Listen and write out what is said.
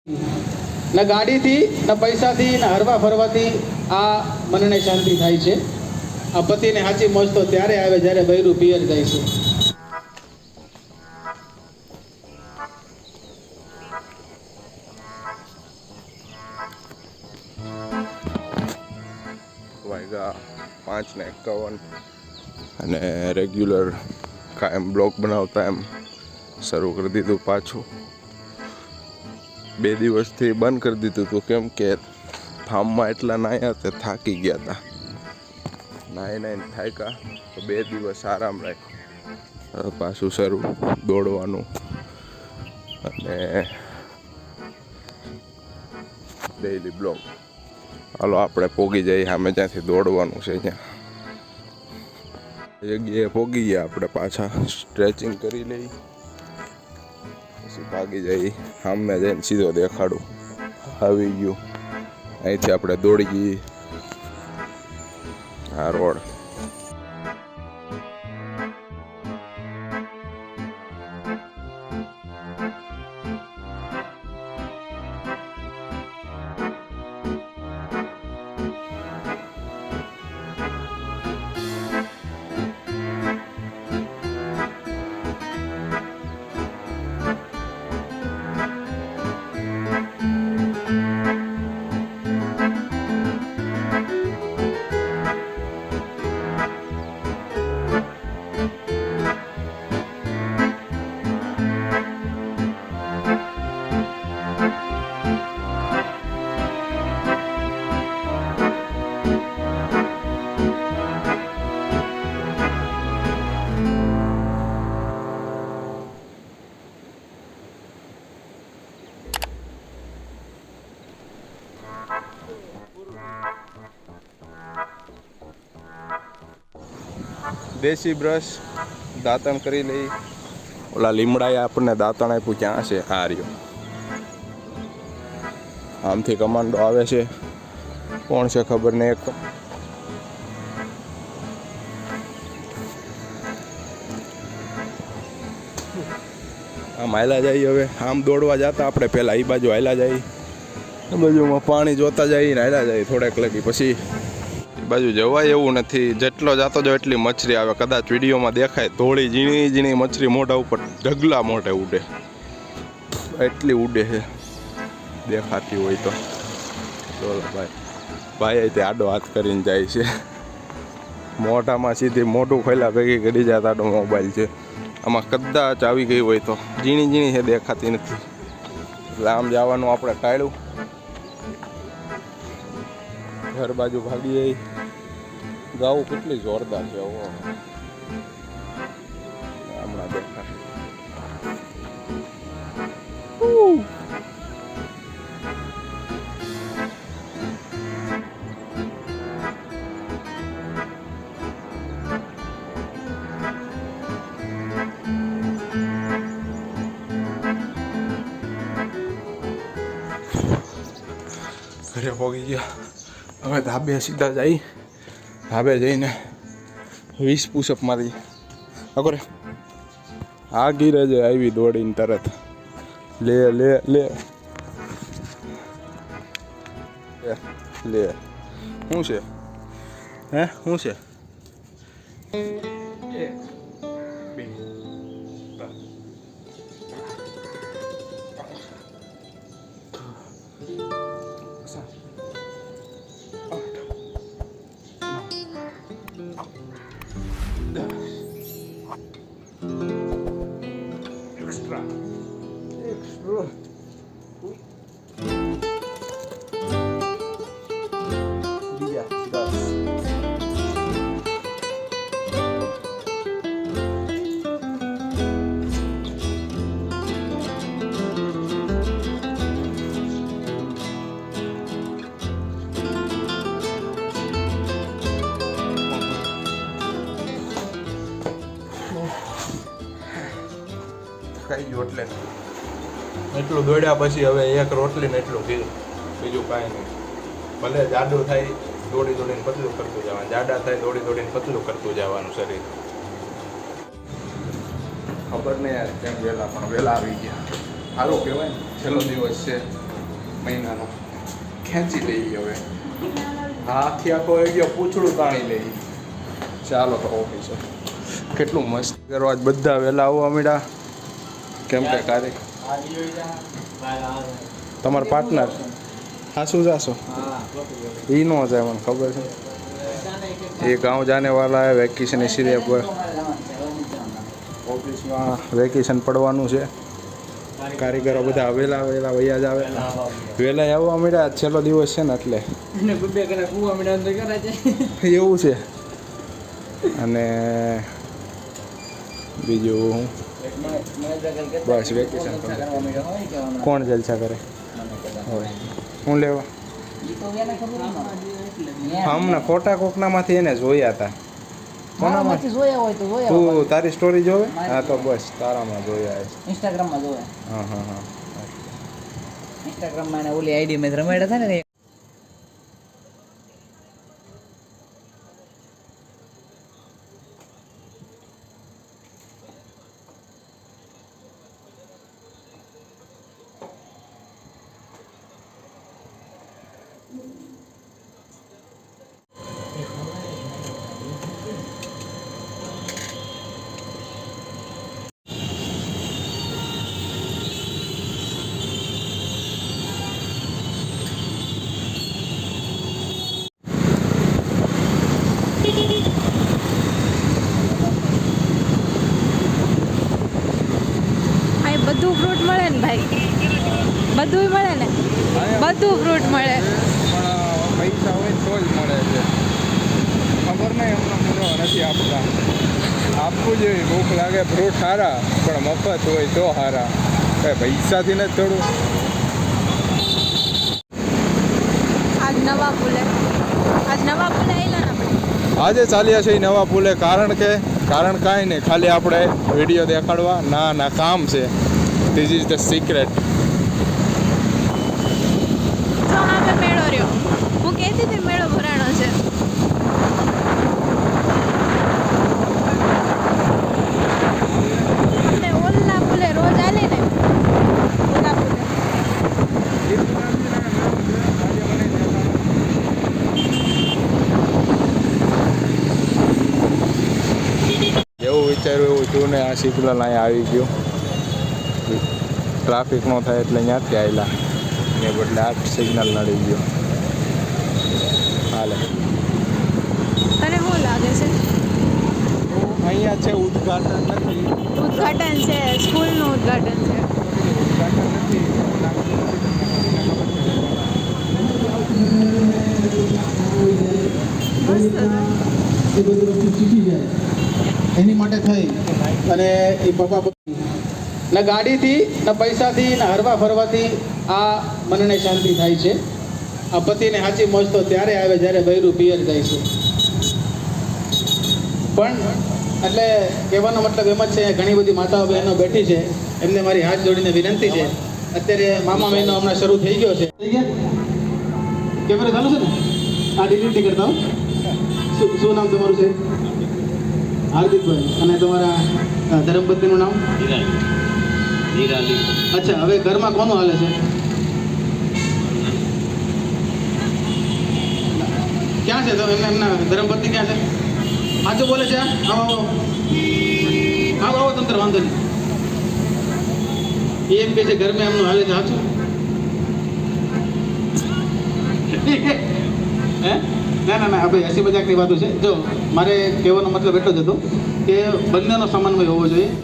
ન ગાડીથી ન પૈસાથી ન હરવા ફરવાથી આ મનને શાંતિ થાય છે. આ પતિને સાચી મોજ તો ત્યારે આવે જ્યારે બૈરું પિયર જાય છે. વાગ્યા 5:51 અને રેગ્યુલર કાયમ બ્લોગ બનાવતા એમ શરૂ કરી દીધું પાછું. 2 દિવસથી બંધ કરી દીધું હતું કેમ કે ફાર્મમાં એટલા નાહ્યા તે થાકી ગયા હતા. નાહીને થાક્યા તો 2 દિવસ આરામ રાખ્યો. પાછું શરૂ દોડવાનું અને ડેઈલી બ્લોગ. હાલો આપણે પોગી જઈએ સામે જ્યાંથી દોડવાનું છે ત્યાં જગ્યાએ પોગી ગયા આપણે. પાછા સ્ટ્રેચિંગ કરી લઈ પછી ભાગી જઈએ. સામે જઈને સીધો દેખાડું આવી ગયું. અહીંથી આપણે દોડી ગઈએ આ રોડ. દેશી બ્રશ દાંતણ કરી લઈ. ઓલા લીમડાએ આપણને દાંતણ આપ્યું ક્યાં છે? આ રહ્યો. આમથી કમાન્ડો આવે છે. કોણ છે ખબર નહીં. એક આમ હાલ્યા જઈએ. હવે આમ દોડવા જતા આપણે પહેલાં એ બાજુ હાલ્યા જઈએ. એ બાજુમાં પાણી જોતા જઈએ ને હાલ્યા જઈએ થોડેક લગી. પછી બાજુ જવાય એવું નથી. જેટલો જાતો જાવ એટલી મચ્છરી આવે. કદાચ વિડીયોમાં દેખાય ધોળી ઝીણી ઝીણી મચ્છરી મોઢા ઉપર ઢગલા મોઢે ઉડે. એટલી ઉડે છે દેખાતી હોય તો. બોલો ભાઈ તે આડો હાથ કરીને જાય છે. મોઢામાં સીધી મોઢું ખોલ્યા ભેગી કરી જાય. આડો મોબાઈલ છે. આમાં કદાચ આવી ગઈ હોય તો ઝીણી ઝીણી છે દેખાતી નથી. એટલે આમ જવાનું આપણે ટાળ્યું. ઘર બાજુ ભાગી જાય. ગાઉ કેટલી જોરદાર છે. હમણાં દેખાશે. ઘરે પોગી ગયા. હવે ધાબે સીધા જઈ. ધાબે જઈને 20 પુશઅપ મારી. અગરે આ ગીરે જ આવી દોડીને તરત. લે લે લે લે. શું છે? હે શું છે? Extra. Dia, 10. ખાઈ ગયો એટલે એટલું દોડ્યા પછી હવે એક રોટલી ને એટલું કીધું. બીજું કાંઈ નહીં. ભલે જાડું થાય દોડી દોડીને પતલું કરતું જવાનું. જાડા થાય દોડી દોડીને પતલું કરતું જવાનું શરીર. ખબર નહીં યાર કેમ વહેલા, પણ વહેલા આવી ગયા. સારું કહેવાય ને છેલ્લો દિવસ છે. મહિનાનો ખેંચી લઈએ હવે. હાથી આખો આવી ગયો, પૂંછડું તાણી લઈ. ચાલો તો ઓફિસે. કેટલું મસ્ત કરવા આજ બધા વહેલા આવવા માંડ્યા. કેમ કે કાર્ય તમારા પાર્ટનર હા શું જાશો એ નો જાય મને ખબર છે. એ ગાँव जाने वाला है વેકેશન इसीलिए पर ઓફિસમાં વેકેશન પડવાનું છે. કારીગરો બધા વહેલા વૈયા જ આવે. વહેલા આવવા માંડ્યા. છેલ્લો દિવસ છે ને એટલે એવું છે. અને બીજું બસ વેકેશન કોણ જલસા કરે હોય હું લેવા હમણાં ખોટા કોકનામાંથી એને જોયા હતા. કોનામાંથી જોયા હોય તો જોયા તું તારી સ્ટોરી જોવે? હા તો બસ તારામાં જોયા છે. ઇન્સ્ટાગ્રામમાં જોયા. હા ઇન્સ્ટાગ્રામમાં એને ઓલી આઈડી મેં રમાડ્યા હતા ને. બધું ફ્રૂટ મળે ને ભાઈ, બધું મળે ને, બધું ફ્રૂટ મળે. પણ પૈસા હોય તો જ મળે છે. ખબર નહીં હમણાં પૂરો નથી આપતા. આપવું જોઈએ. ભૂખ લાગે ફ્રૂટ સારા પણ મફત હોય તો સારા. કાંઈ પૈસાથી નથી થોડું. આજ નવા પુલે આવેલા ને આપણે. આજે ચાલ્યા છે એ નવા પુલે. કારણ કાંઈ નહીં, ખાલી આપણે વિડીયો દેખાડવા. ના કામ છે. This is the secret. જો હવે મેળો રહ્યો. હું કહેતી હતી મેળો ભરાણો છે. આપણે ઓલા પુલે રોજ આલી ને, ઓલા પુલે. જેવું વિચાર્યું એવું થયું ને. આ સિગ્નલ અહીંયા આવી ગયું. ટ્રાફિક ન થાય એટલે ત્યાંથી આવેલા ને બદલે આ સિગ્નલ નડી ગયો. હાલે તને શું લાગે છે? અહીંયા છે ઉદ્ઘાટન નથી. ઉદ્ઘાટન છે, સ્કૂલનું ઉદ્ઘાટન છે. ઉદ્ઘાટન નથી. એ બધી વસ્તુ શીખી જાય એની માટે થઈ અને એ પપ્પા ન ગાડીથી ન પૈસાથી ન હરવા ફરવાથી આ મનને શાંતિ થાય છે. આ પતિને સાચી મોજ તો ત્યારે આવે જ્યારે બૈરું પિયર જાય છે. પણ એટલે કહેવાનો મતલબ એમ જ છે, ઘણી બધી માતાઓ બહેનો બેઠી છે, એમને મારી હાથ જોડીને વિનંતી છે. અત્યારે મામા મહિનો હમણાં શરૂ થઈ ગયો છે. કેમેરા ચાલુ છે ને? આ ડિલીટ નહીં કરતા. શું નામ તમારું છે? હાર્દિકભાઈ. અને તમારા ધર્મપત્નીનું નામ? અચ્છા, હવે ઘરમાં કોનું હાલે છે? ક્યાં છે એમના ધર્મપત્ની ક્યાં છે? સાચું બોલે છે? આવો તંત્ર વાંધો નહીં. એમ કે છે ઘરમાં એમનું હાલે છે સાચું? હે? ના ભાઈ, હસી મજાકની વાતો છે. જો મારે કહેવાનો મતલબ એટલો જ હતો કે બંનેનો સમન્વય હોવો જોઈએ.